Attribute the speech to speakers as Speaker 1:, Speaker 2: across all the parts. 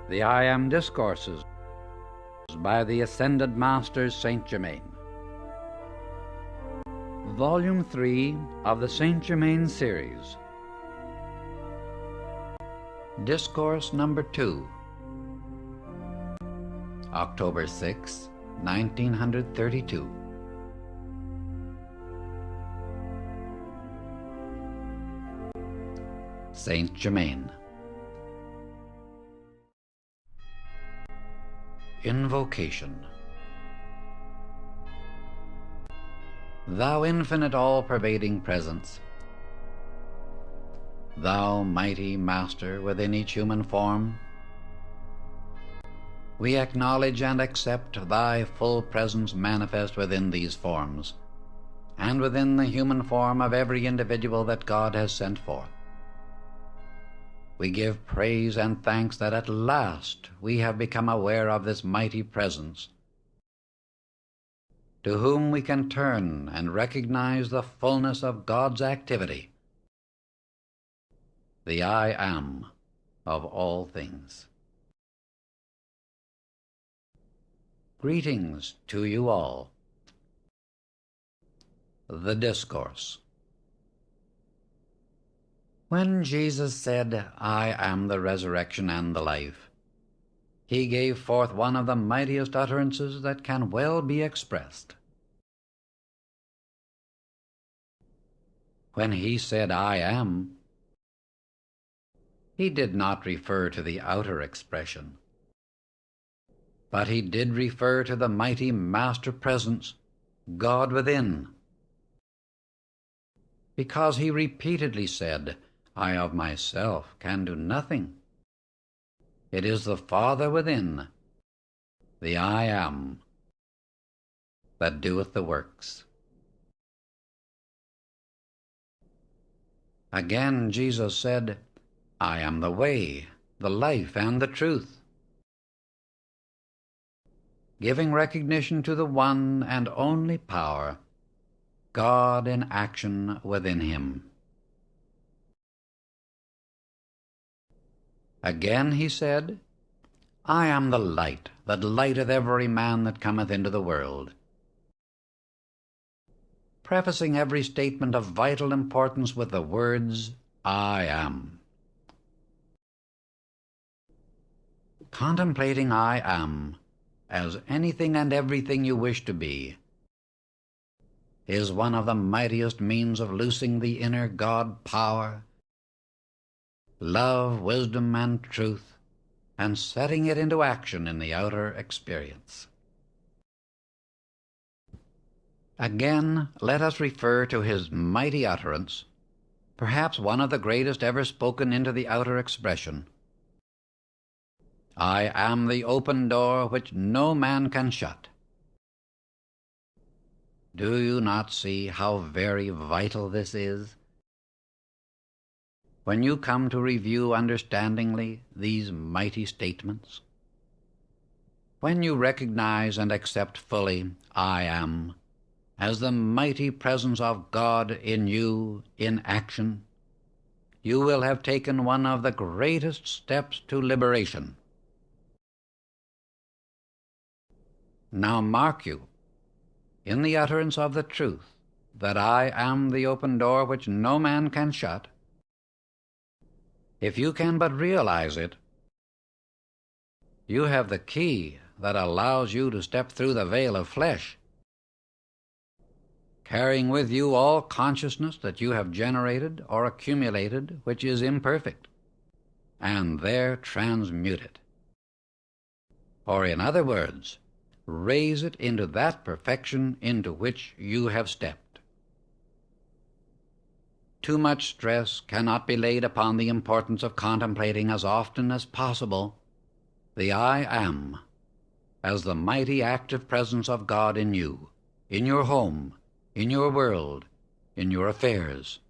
Speaker 1: The I Am Discourses by the Ascended Master Saint Germain. Volume 3 of the Saint Germain series. Discourse number 2. October 6, 1932. Saint Germain. Invocation. Thou infinite all-pervading presence, thou mighty Master within each human form, we acknowledge and accept thy full presence manifest within these forms, and within the human form of every individual that God has sent forth. We give praise and thanks that at last we have become aware of this mighty presence, to whom we can turn and recognize the fullness of God's activity, the I Am of all things. Greetings to you all. The Discourse. When Jesus said, I am the resurrection and the life, he gave forth one of the mightiest utterances that can well be expressed. When he said, I am, he did not refer to the outer expression, but he did refer to the mighty Master Presence, God within, because he repeatedly said, I of myself can do nothing. It is the Father within, the I Am, that doeth the works. Again Jesus said, I am the way, the life, and the truth, giving recognition to the one and only power, God in action within him. Again he said, I am the light that lighteth every man that cometh into the world, prefacing every statement of vital importance with the words, I am. Contemplating I am as anything and everything you wish to be is one of the mightiest means of loosing the inner God power, love, wisdom, and truth, and setting it into action in the outer experience. Again, let us refer to his mighty utterance, perhaps one of the greatest ever spoken into the outer expression. I am the open door which no man can shut. Do you not see how very vital this is? When you come to review understandingly these mighty statements, when you recognize and accept fully I am as the mighty presence of God in you in action, you will have taken one of the greatest steps to liberation. Now mark you, in the utterance of the truth that I am the open door which no man can shut, if you can but realize it, you have the key that allows you to step through the veil of flesh, carrying with you all consciousness that you have generated or accumulated which is imperfect, and there transmute it. Or in other words, raise it into that perfection into which you have stepped. Too much stress cannot be laid upon the importance of contemplating as often as possible the I Am as the mighty active presence of God in you, in your home, in your world, in your affairs.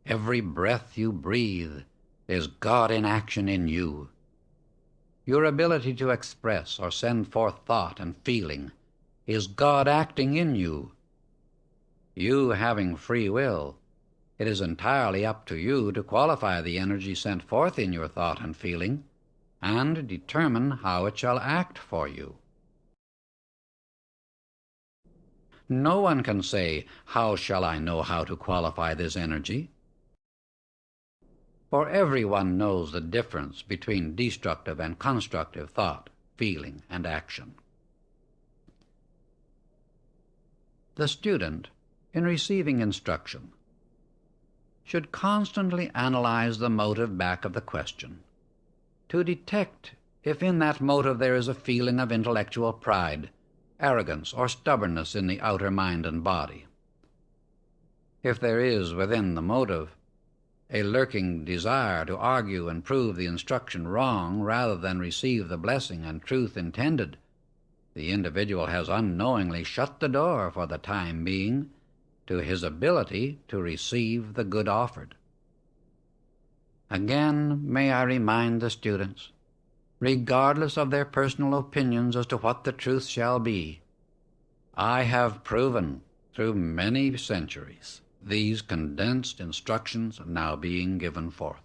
Speaker 1: Every breath you breathe is God in action in you. Your ability to express or send forth thought and feeling is God acting in you. You having free will, it is entirely up to you to qualify the energy sent forth in your thought and feeling and determine how it shall act for you. No one can say, "How shall I know how to qualify this energy?" For everyone knows the difference between destructive and constructive thought, feeling, and action. The student, in receiving instruction, should constantly analyze the motive back of the question, to detect if in that motive there is a feeling of intellectual pride, arrogance, or stubbornness in the outer mind and body. If there is within the motive a lurking desire to argue and prove the instruction wrong rather than receive the blessing and truth intended, the individual has unknowingly shut the door for the time being to his ability to receive the good offered. Again, may I remind the students, regardless of their personal opinions as to what the truth shall be, I have proven through many centuries these condensed instructions now being given forth.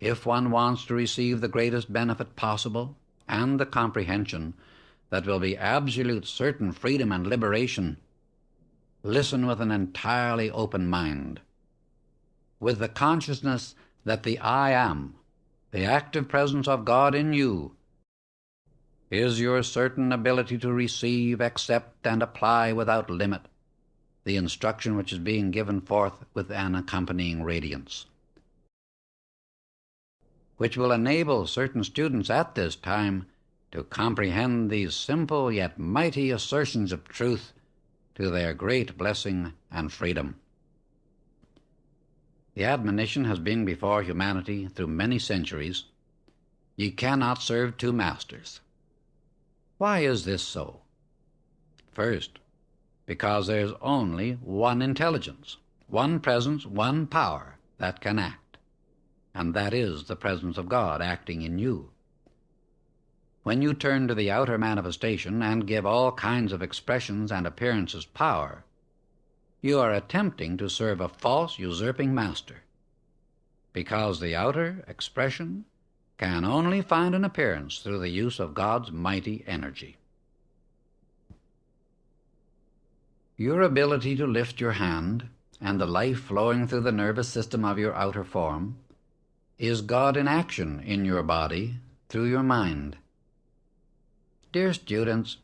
Speaker 1: If one wants to receive the greatest benefit possible and the comprehension that will be absolute certain freedom and liberation, listen with an entirely open mind, with the consciousness that the I Am, the active presence of God in you, is your certain ability to receive, accept, and apply without limit the instruction which is being given forth with an accompanying radiance, which will enable certain students at this time to comprehend these simple yet mighty assertions of truth to their great blessing and freedom. The admonition has been before humanity through many centuries, "Ye cannot serve two masters." Why is this so? First, because there is only one intelligence, one presence, one power that can act, and that is the presence of God acting in you. When you turn to the outer manifestation and give all kinds of expressions and appearances power, you are attempting to serve a false, usurping master, because the outer expression can only find an appearance through the use of God's mighty energy. Your ability to lift your hand and the life flowing through the nervous system of your outer form is God in action in your body through your mind. Dear students,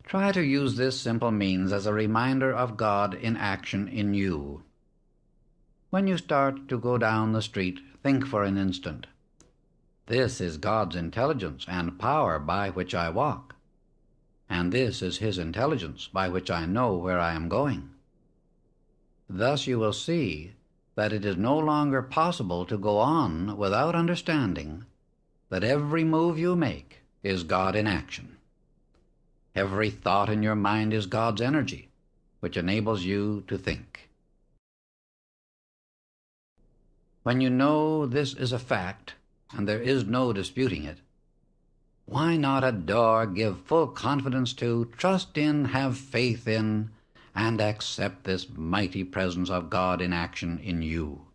Speaker 1: try to use this simple means as a reminder of God in action in you. When you start to go down the street, think for an instant, "This is God's intelligence and power by which I walk, and this is His intelligence by which I know where I am going." Thus you will see that it is no longer possible to go on without understanding that every move you make is God in action. Every thought in your mind is God's energy, which enables you to think. When you know this is a fact, and there is no disputing it, why not adore, give full confidence to, trust in, have faith in, and accept this mighty presence of God in action in you?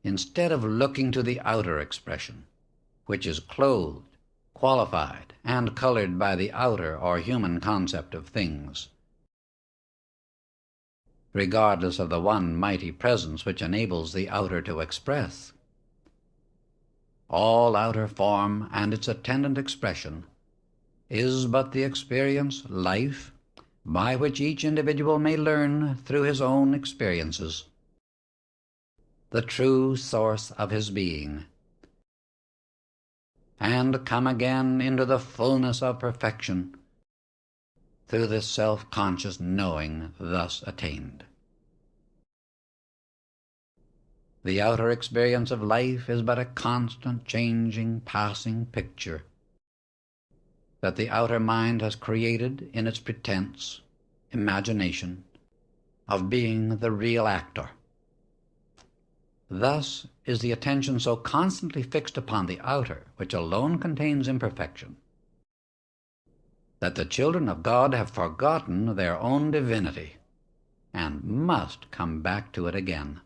Speaker 1: Instead of looking to the outer expression, which is clothed, qualified, and colored by the outer or human concept of things, regardless of the one mighty presence which enables the outer to express. All outer form and its attendant expression is but the experience, life, by which each individual may learn through his own experiences the true source of his being, and come again into the fullness of perfection through this self-conscious knowing thus attained. The outer experience of life is but a constant, changing, passing picture that the outer mind has created in its pretense, imagination, of being the real actor. Thus is the attention so constantly fixed upon the outer, which alone contains imperfection, that the children of God have forgotten their own divinity and must come back to it again.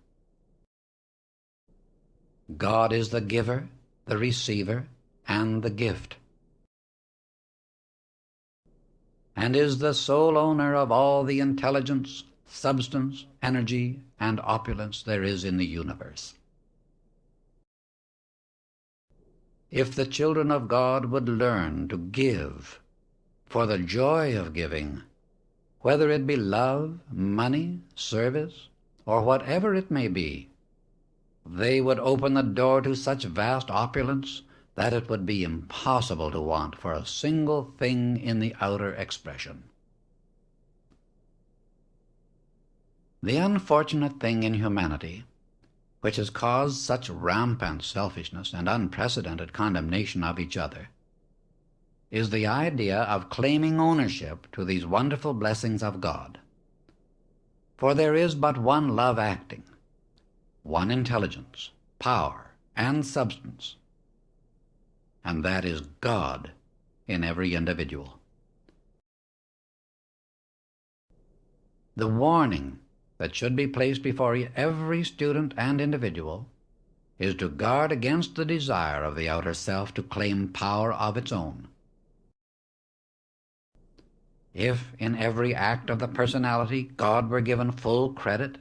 Speaker 1: God is the giver, the receiver, and the gift, and is the sole owner of all the intelligence, substance, energy, and opulence there is in the universe. If the children of God would learn to give for the joy of giving, whether it be love, money, service, or whatever it may be, they would open the door to such vast opulence that it would be impossible to want for a single thing in the outer expression. The unfortunate thing in humanity, which has caused such rampant selfishness and unprecedented condemnation of each other, is the idea of claiming ownership to these wonderful blessings of God. For there is but one love acting, one intelligence, power, and substance, and that is God in every individual. The warning that should be placed before every student and individual is to guard against the desire of the outer self to claim power of its own. If in every act of the personality God were given full credit,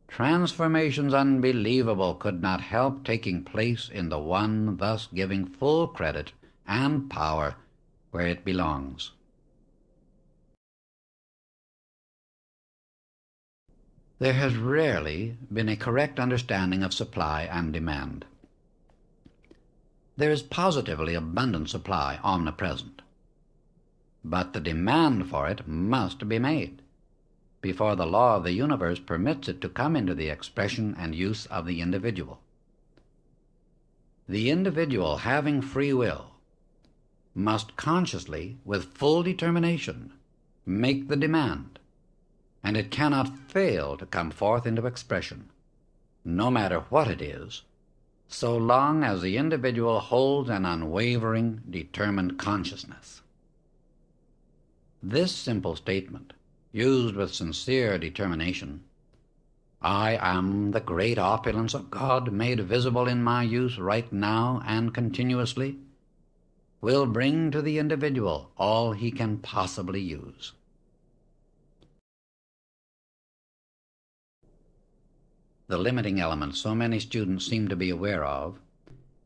Speaker 1: transformations unbelievable could not help taking place in the one thus giving full credit and power where it belongs. There has rarely been a correct understanding of supply and demand. There is positively abundant supply omnipresent, but the demand for it must be made before the law of the universe permits it to come into the expression and use of the individual. The individual, having free will, must consciously, with full determination, make the demand, and it cannot fail to come forth into expression, no matter what it is, so long as the individual holds an unwavering, determined consciousness. This simple statement, used with sincere determination, "I am the great opulence of God made visible in my use right now and continuously," will bring to the individual all he can possibly use. The limiting element so many students seem to be aware of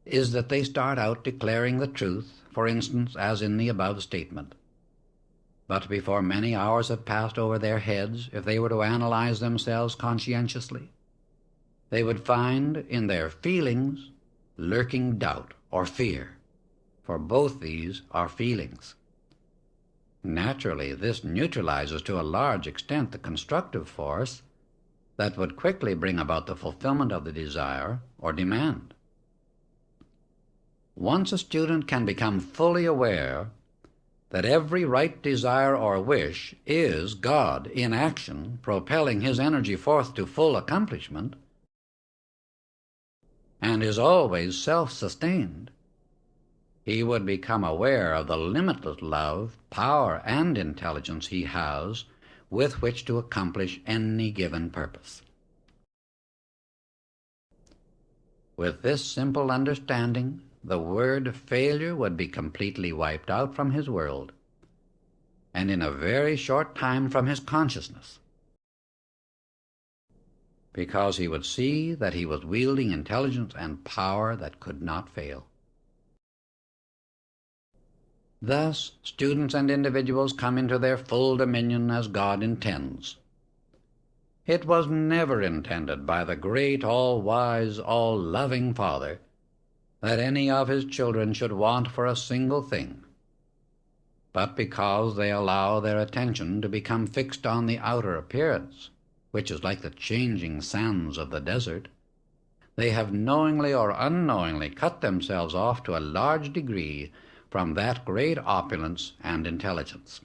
Speaker 1: is that they start out declaring the truth, for instance, as in the above statement. But before many hours have passed over their heads, if they were to analyze themselves conscientiously, they would find in their feelings lurking doubt or fear, for both these are feelings. Naturally, this neutralizes to a large extent the constructive force that would quickly bring about the fulfillment of the desire or demand. Once a student can become fully aware that every right desire or wish is God in action, propelling his energy forth to full accomplishment, and is always self-sustained, he would become aware of the limitless love, power, and intelligence he has with which to accomplish any given purpose. With this simple understanding, the word failure would be completely wiped out from his world, and in a very short time from his consciousness, because he would see that he was wielding intelligence and power that could not fail. Thus, students and individuals come into their full dominion as God intends. It was never intended by the great, all-wise, all-loving Father that any of his children should want for a single thing, but because they allow their attention to become fixed on the outer appearance, which is like the changing sands of the desert, they have knowingly or unknowingly cut themselves off to a large degree from that great opulence and intelligence.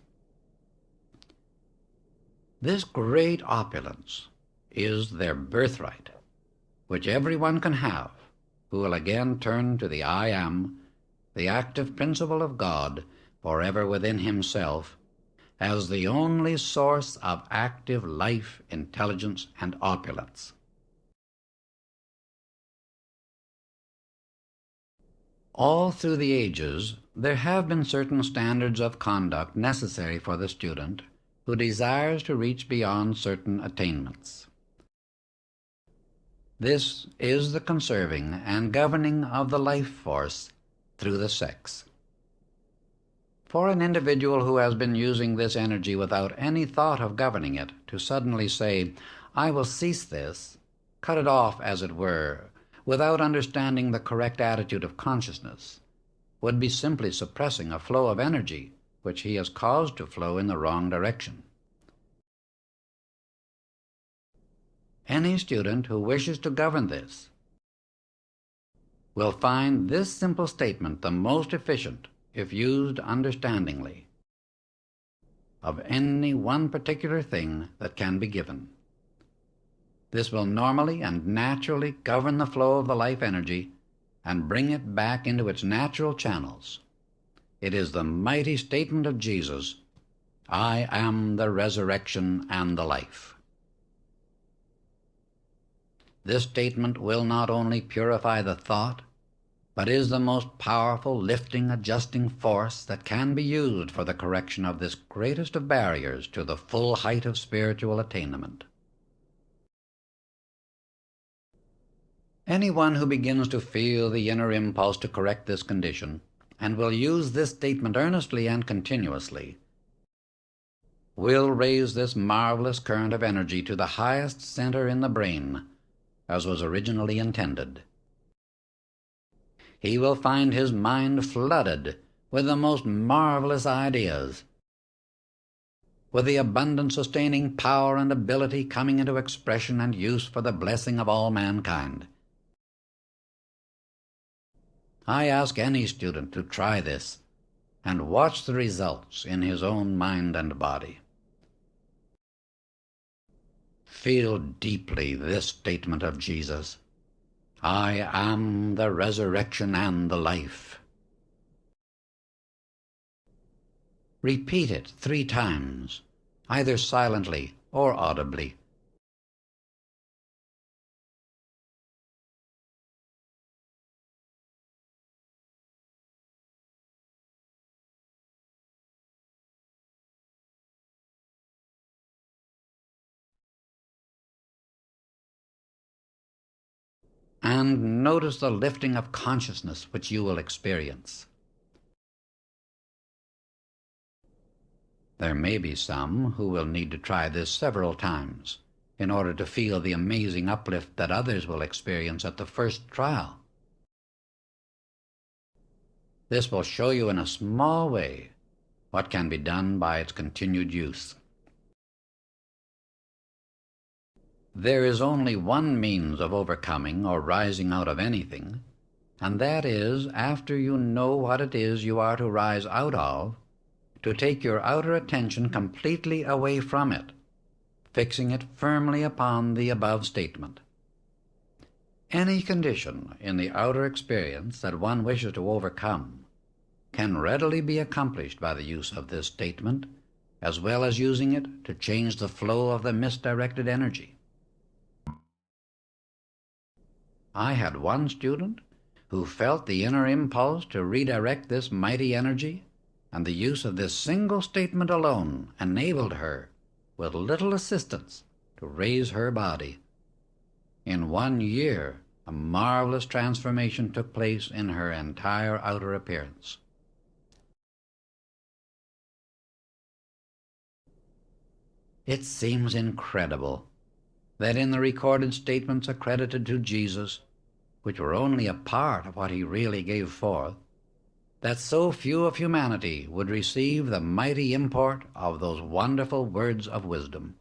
Speaker 1: This great opulence is their birthright, which everyone can have who will again turn to the I Am, the active principle of God, forever within himself, as the only source of active life, intelligence, and opulence. All through the ages, there have been certain standards of conduct necessary for the student who desires to reach beyond certain attainments. This is the conserving and governing of the life force through the sex. For an individual who has been using this energy without any thought of governing it, to suddenly say, "I will cease this," cut it off, as it were, without understanding the correct attitude of consciousness, would be simply suppressing a flow of energy which he has caused to flow in the wrong direction. Any student who wishes to govern this will find this simple statement the most efficient, if used understandingly, of any one particular thing that can be given. This will normally and naturally govern the flow of the life energy and bring it back into its natural channels. It is the mighty statement of Jesus, "I am the resurrection and the life." This statement will not only purify the thought, but is the most powerful lifting, adjusting force that can be used for the correction of this greatest of barriers to the full height of spiritual attainment. Anyone who begins to feel the inner impulse to correct this condition, and will use this statement earnestly and continuously, will raise this marvelous current of energy to the highest center in the brain, as was originally intended. He will find his mind flooded with the most marvelous ideas, with the abundant sustaining power and ability coming into expression and use for the blessing of all mankind. I ask any student to try this and watch the results in his own mind and body. Feel deeply this statement of Jesus, "I am the resurrection and the life." Repeat it 3 times, either silently or audibly. And notice the lifting of consciousness which you will experience. There may be some who will need to try this several times in order to feel the amazing uplift that others will experience at the first trial. This will show you in a small way what can be done by its continued use. There is only one means of overcoming or rising out of anything, and that is, after you know what it is you are to rise out of, to take your outer attention completely away from it, fixing it firmly upon the above statement. Any condition in the outer experience that one wishes to overcome can readily be accomplished by the use of this statement, as well as using it to change the flow of the misdirected energy. I had one student who felt the inner impulse to redirect this mighty energy, and the use of this single statement alone enabled her, with little assistance, to raise her body. In 1 year, a marvelous transformation took place in her entire outer appearance. It seems incredible that in the recorded statements accredited to Jesus, which were only a part of what he really gave forth, that so few of humanity would receive the mighty import of those wonderful words of wisdom.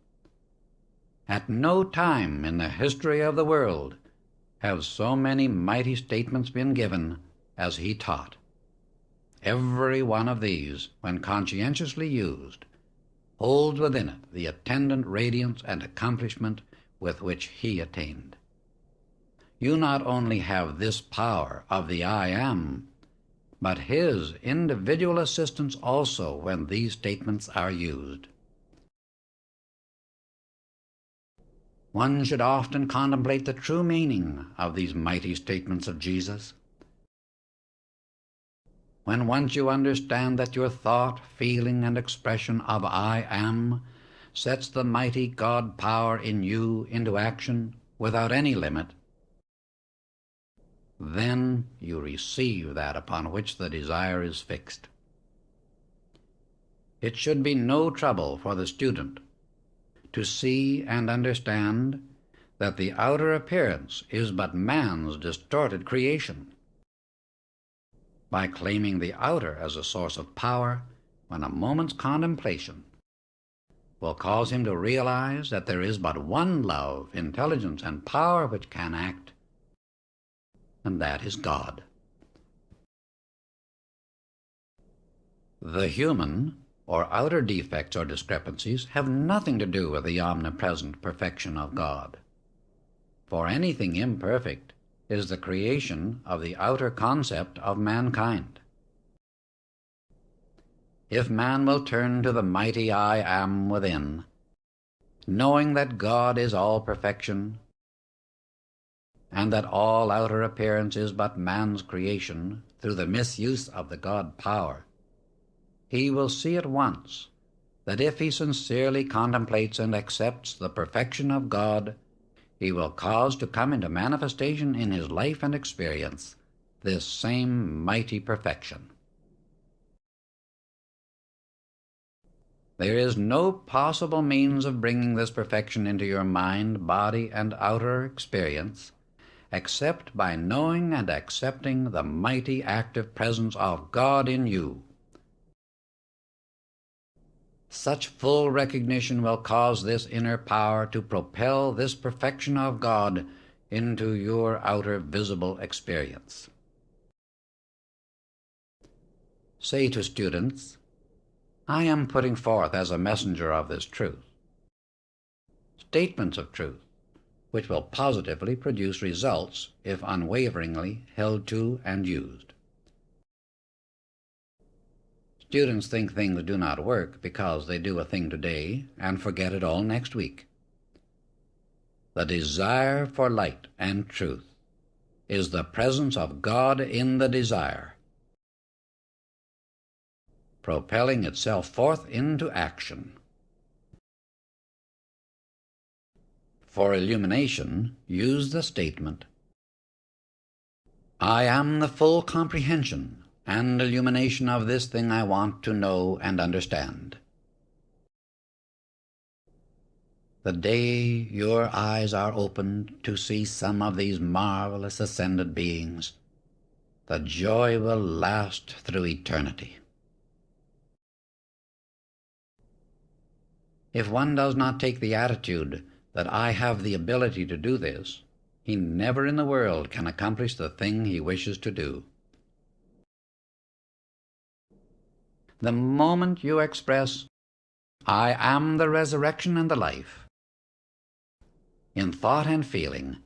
Speaker 1: At no time in the history of the world have so many mighty statements been given as he taught. Every one of these, when conscientiously used, holds within it the attendant radiance and accomplishment with which he attained. You not only have this power of the I Am, but his individual assistance also when these statements are used. One should often contemplate the true meaning of these mighty statements of Jesus. when once you understand that your thought, feeling, and expression of I am sets the mighty God power in you into action without any limit, then you receive that upon which the desire is fixed. It should be no trouble for the student to see and understand that the outer appearance is but man's distorted creation. By claiming the outer as a source of power, when a moment's contemplation will cause him to realize that there is but one love, intelligence, and power which can act, and that is God. The human or outer defects or discrepancies have nothing to do with the omnipresent perfection of God. For anything imperfect is the creation of the outer concept of mankind. If man will turn to the mighty I am within, knowing that God is all perfection, and that all outer appearance is but man's creation through the misuse of the God power, he will see at once that if he sincerely contemplates and accepts the perfection of God, he will cause to come into manifestation in his life and experience this same mighty perfection. There is no possible means of bringing this perfection into your mind, body, and outer experience except by knowing and accepting the mighty active presence of God in you. Such full recognition will cause this inner power to propel this perfection of God into your outer visible experience. Say to students, I am putting forth as a messenger of this truth statements of truth which will positively produce results if unwaveringly held to and used. Students think things do not work because they do a thing today and forget it all next week. The desire for light and truth is the presence of God in the desire, propelling itself forth into action. For illumination, use the statement, I am the full comprehension and illumination of this thing I want to know and understand. The day your eyes are opened to see some of these marvelous ascended beings, the joy will last through eternity. If one does not take the attitude that I have the ability to do this, he never in the world can accomplish the thing he wishes to do. The moment you express, I am the resurrection and the life, in thought and feeling,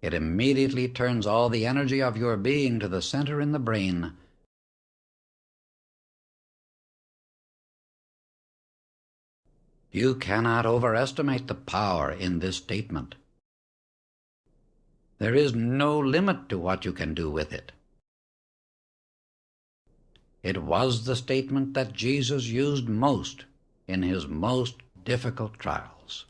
Speaker 1: it immediately turns all the energy of your being to the center in the brain. You cannot overestimate the power in this statement. There is no limit to what you can do with it. It was the statement that Jesus used most in his most difficult trials.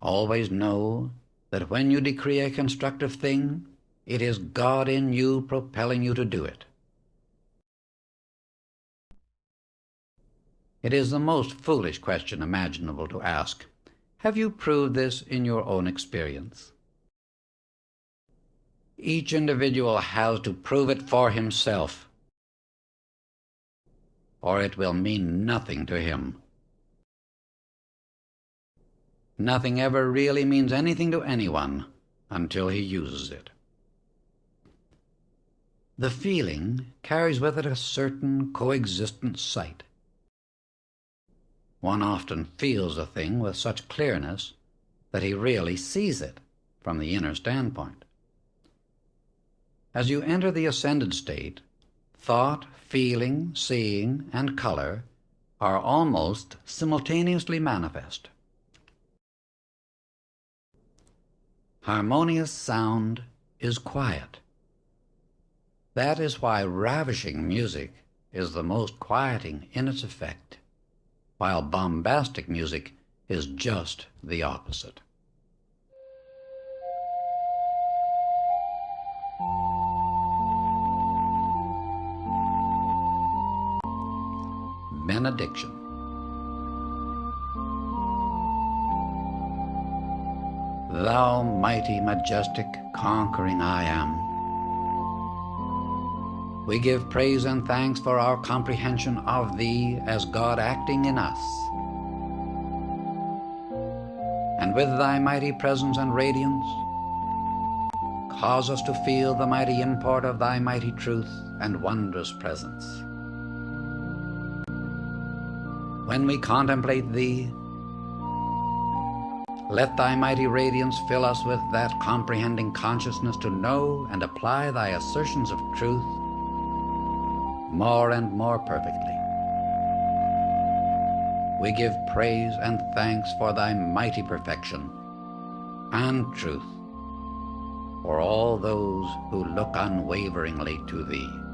Speaker 1: Always know that when you decree a constructive thing, it is God in you propelling you to do it. It is the most foolish question imaginable to ask, have you proved this in your own experience? Each individual has to prove it for himself, or it will mean nothing to him. Nothing ever really means anything to anyone until he uses it. The feeling carries with it a certain coexistent sight. One often feels a thing with such clearness that he really sees it from the inner standpoint. As you enter the ascended state, thought, feeling, seeing, and color are almost simultaneously manifest. Harmonious sound is quiet. That is why ravishing music is the most quieting in its effect, while bombastic music is just the opposite. Benediction. Thou mighty, majestic, conquering I Am, we give praise and thanks for our comprehension of Thee as God acting in us. And with Thy mighty presence and radiance, cause us to feel the mighty import of Thy mighty truth and wondrous presence. When we contemplate Thee, let Thy mighty radiance fill us with that comprehending consciousness to know and apply Thy assertions of truth more and more perfectly. We give praise and thanks for Thy mighty perfection and truth for all those who look unwaveringly to Thee.